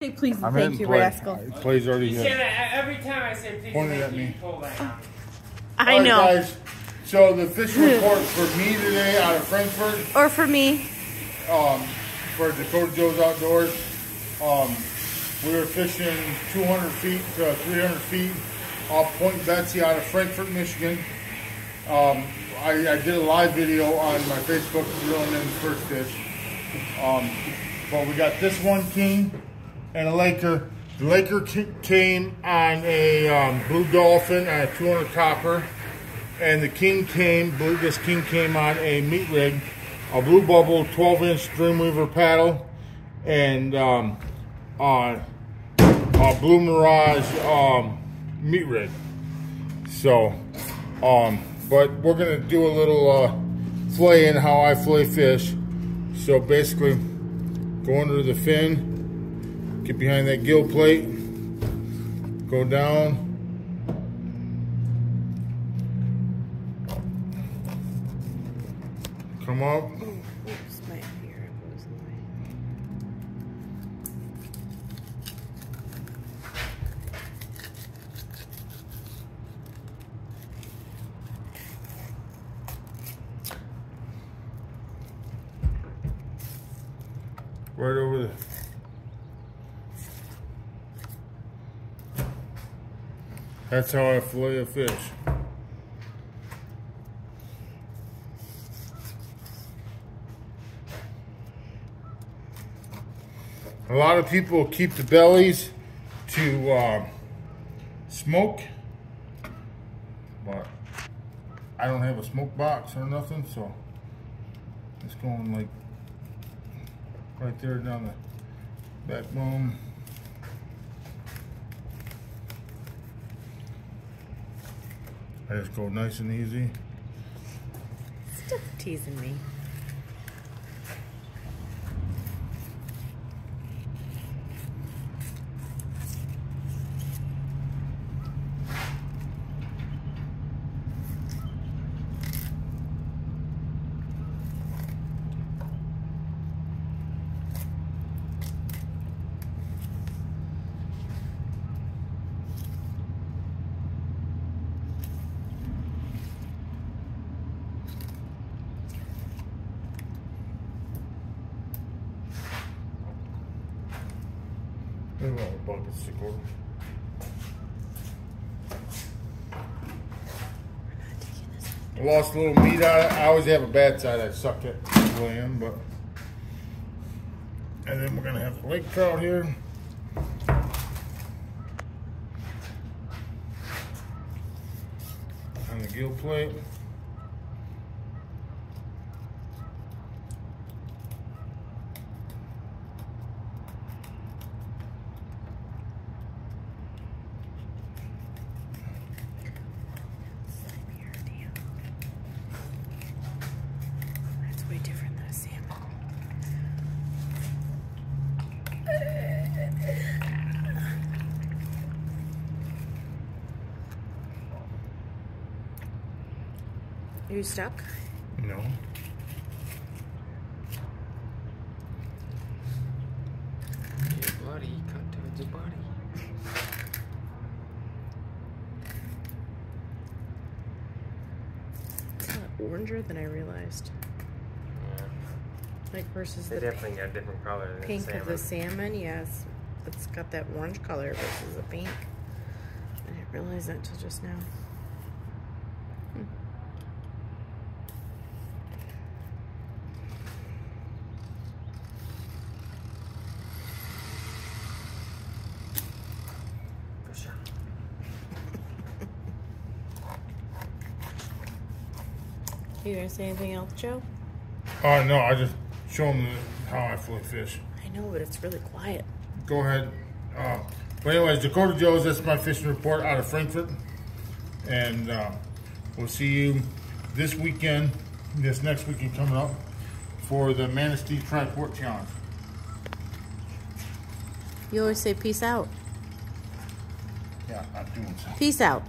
Say please and thank you, rascal. Play's already here. Every time I say please Pointed thank at you, me. you pull that on. I know. All right, guys. So the fishing report for me today out of Frankfurt. Or for me. For Dakota Joe's Outdoors. We were fishing 200 feet to 300 feet off Point Betsy out of Frankfurt, Michigan. I did a live video on my Facebook reeling in the first fish. But we got this one king and a Laker. The Laker came on a blue dolphin and a 200 copper. And the king came, this king came on a meat rig, a blue bubble 12-inch Dreamweaver paddle, and a Blue Mirage meat rig. So, but we're gonna do a little flay in how I flay fish. So basically, go under the fin, get behind that gill plate, go down. Come up. Oops, my ear goes away. Right over there. That's how I fillet a fish. A lot of people keep the bellies to smoke, but I don't have a smoke box or nothing, so it's going like right there down the backbone. I just go nice and easy. Stop teasing me. There's a lot of buckets to go. I lost a little meat out of it. I always have a bad side. I suck it, William, but. And then we're gonna have the lake trout here. On the gill plate. That's way different than a salmon. Are you stuck? No. Your body cut towards your body. It's a lot oranger than I realized. Yeah. Like versus They the definitely got different color than pink salmon. of the salmon. Yes, it's got that orange color versus the pink. I didn't realize that until just now. For sure. You gonna say anything else, Joe? No, I just show them how I fillet fish. I know, but it's really quiet. Go ahead. But anyways, Dakota Joe's, that's my fishing report out of Frankfurt. And we'll see you this weekend, this next weekend coming up, for the Manistee Tri-Port Challenge. You always say peace out. Yeah, I'm doing so. Peace out.